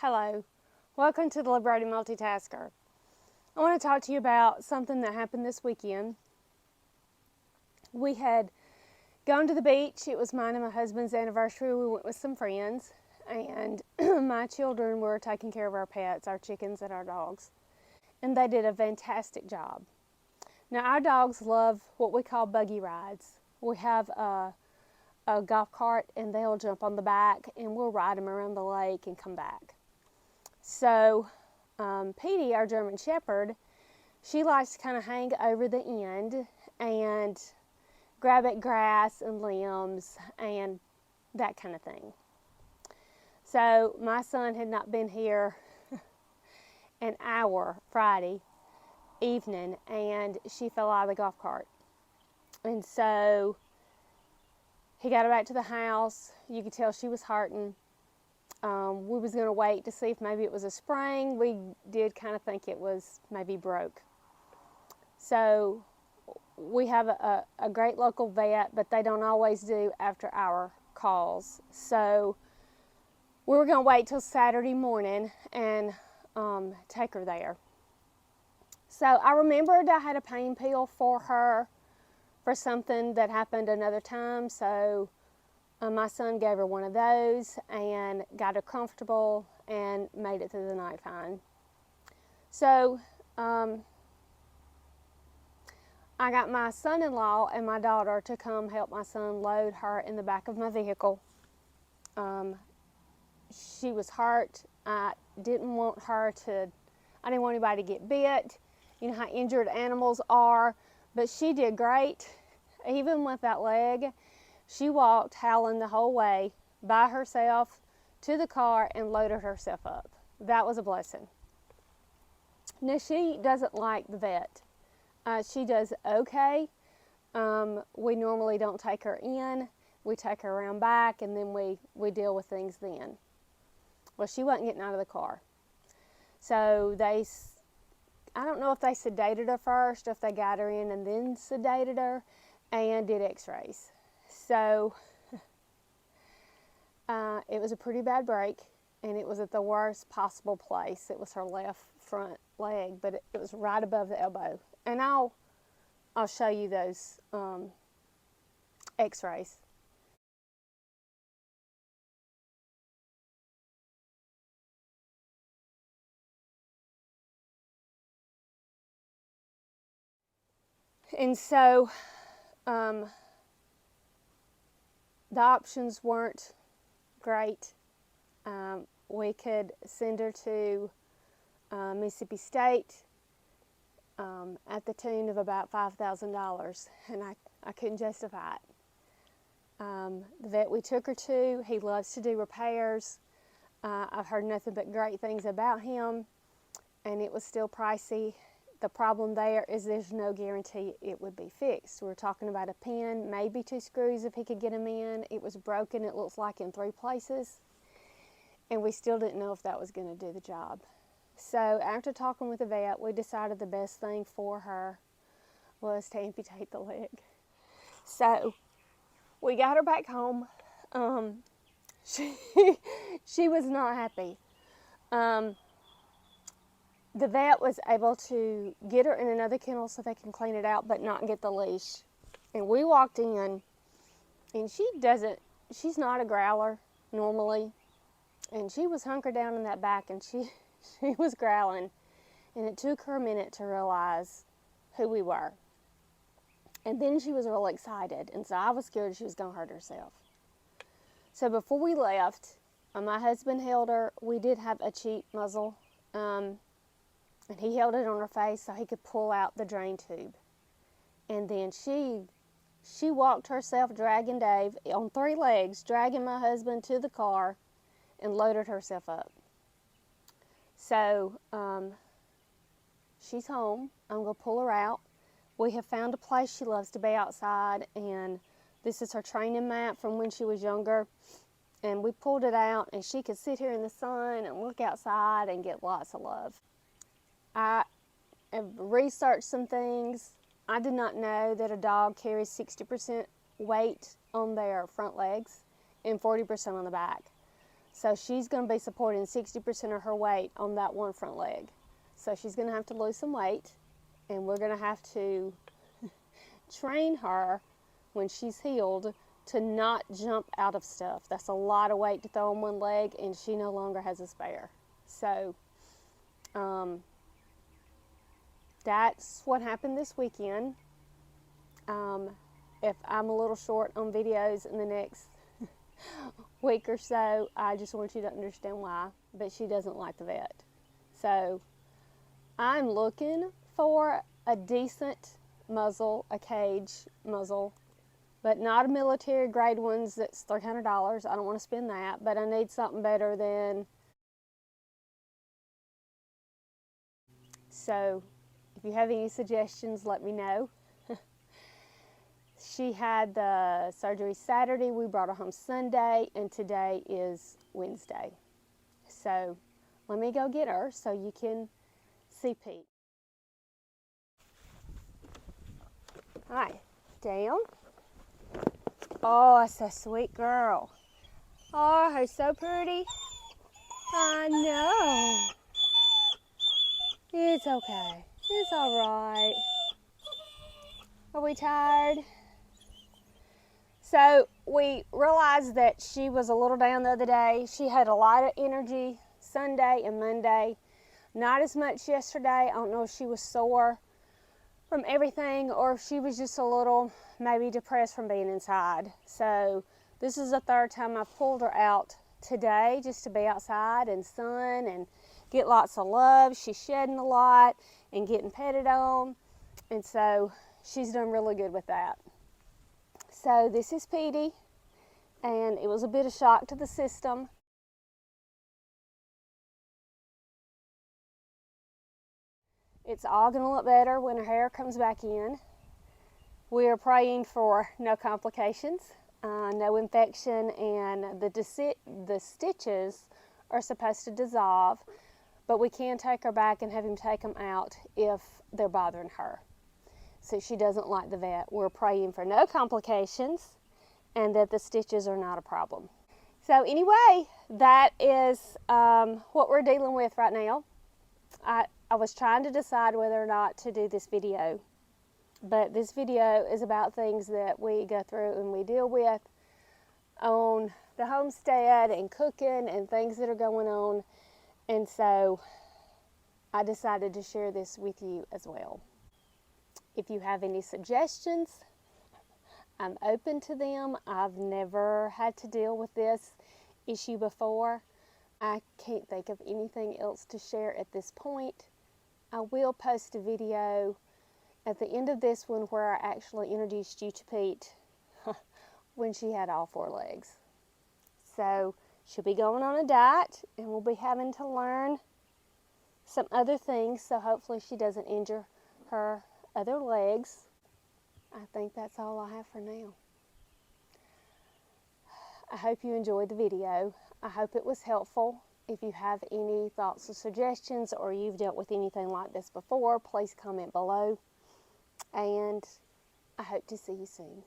Hello, welcome to the Liberated Multitasker. I want to talk to you about something that happened this weekend. We had gone to the beach. It was mine and my husband's anniversary. We went with some friends, and my children were taking care of our pets, our chickens and our dogs, and they did a fantastic job. Now, our dogs love what we call buggy rides. We have a golf cart, and they'll jump on the back, and we'll ride them around the lake and come back. So, Petey, our German Shepherd, she likes to kind of hang over the end and grab at grass and limbs and that kind of thing. So, my son had not been here an hour Friday evening, and she fell out of the golf cart. And so, he got her back to the house. You could tell she was hurting. We was going to wait to see if maybe it was a sprain. We did kind of think it was maybe broke. So we have a great local vet, but they don't always do after our calls. So we were going to wait till Saturday morning and take her there. So I remembered I had a pain pill for her for something that happened another time. So my son gave her one of those and got her comfortable and made it through the night fine. So I got my son-in-law and my daughter to come help my son load her in the back of my vehicle. She was hurt. I didn't want anybody to get bit. You know how injured animals are, but she did great. Even with that leg, she walked howling the whole way by herself to the car and loaded herself up. That was a blessing. Now, she doesn't like the vet. She does okay. We normally don't take her in. We take her around back, and then we deal with things then. Well, she wasn't getting out of the car. So I don't know if they sedated her first, or if they got her in and then sedated her and did x-rays. So it was a pretty bad break, and it was at the worst possible place. It was her left front leg, but it was right above the elbow. And I'll show you those x-rays. And so the options weren't great. We could send her to Mississippi State at the tune of about $5,000, and I couldn't justify it. The vet we took her to, he loves to do repairs. I've heard nothing but great things about him, and it was still pricey. The problem there is there's no guarantee it would be fixed. We're talking about a pin, maybe 2 screws if he could get them in. It was broken, it looks like, in 3 places. And we still didn't know if that was going to do the job. So after talking with the vet, we decided the best thing for her was to amputate the leg. So we got her back home. She was not happy. The vet was able to get her in another kennel so they can clean it out, but not get the leash. And we walked in, and she's not a growler normally. And she was hunkered down in that back, and she was growling. And it took her a minute to realize who we were. And then she was really excited, and so I was scared she was going to hurt herself. So before we left, my husband held her. We did have a cheap muzzle. And he held it on her face so he could pull out the drain tube. And then she walked herself, dragging Dave on 3 legs, dragging my husband to the car, and loaded herself up. So she's home. I'm going to pull her out. We have found a place she loves to be outside, and this is her training mat from when she was younger. And we pulled it out, and she could sit here in the sun and look outside and get lots of love. I have researched some things. I did not know that a dog carries 60% weight on their front legs and 40% on the back. So she's going to be supporting 60% of her weight on that one front leg. So she's going to have to lose some weight, and we're going to have to train her when she's healed to not jump out of stuff. That's a lot of weight to throw on one leg, and she no longer has a spare. So that's what happened this weekend. If I'm a little short on videos in the next week or so, I just want you to understand why. But she doesn't like the vet. So I'm looking for a decent muzzle, a cage muzzle, but not a military grade ones that's $300. I don't want to spend that, but I need something better than. So if you have any suggestions, let me know. She had the surgery Saturday. We brought her home Sunday, and today is Wednesday. So let me go get her so you can see Pete. Hi, down. Oh, that's a sweet girl. Oh, her so pretty. I know. It's okay. It's all right. Are we tired? So we realized that she was a little down the other day. She had a lot of energy Sunday and Monday. Not as much yesterday. I don't know if she was sore from everything or if she was just a little maybe depressed from being inside. So this is the third time I've pulled her out today just to be outside and sun and get lots of love. She's shedding a lot and getting petted on. And so she's done really good with that. So this is Petey, and it was a bit of shock to the system. It's all going to look better when her hair comes back in. We are praying for no complications, no infection, and the stitches are supposed to dissolve, but we can take her back and have him take them out if they're bothering her. So she doesn't like the vet. We're praying for no complications and that the stitches are not a problem. So anyway, that is what we're dealing with right now. I was trying to decide whether or not to do this video, but this video is about things that we go through and we deal with on the homestead and cooking and things that are going on. And so I decided to share this with you as well. If you have any suggestions, I'm open to them. I've never had to deal with this issue before. I can't think of anything else to share at this point. I will post a video at the end of this one where I actually introduced you to Pete when she had all 4 legs. So she'll be going on a diet and we'll be having to learn some other things, so hopefully she doesn't injure her other legs. I think that's all I have for now. I hope you enjoyed the video. I hope it was helpful. If you have any thoughts or suggestions or you've dealt with anything like this before, please comment below. And I hope to see you soon.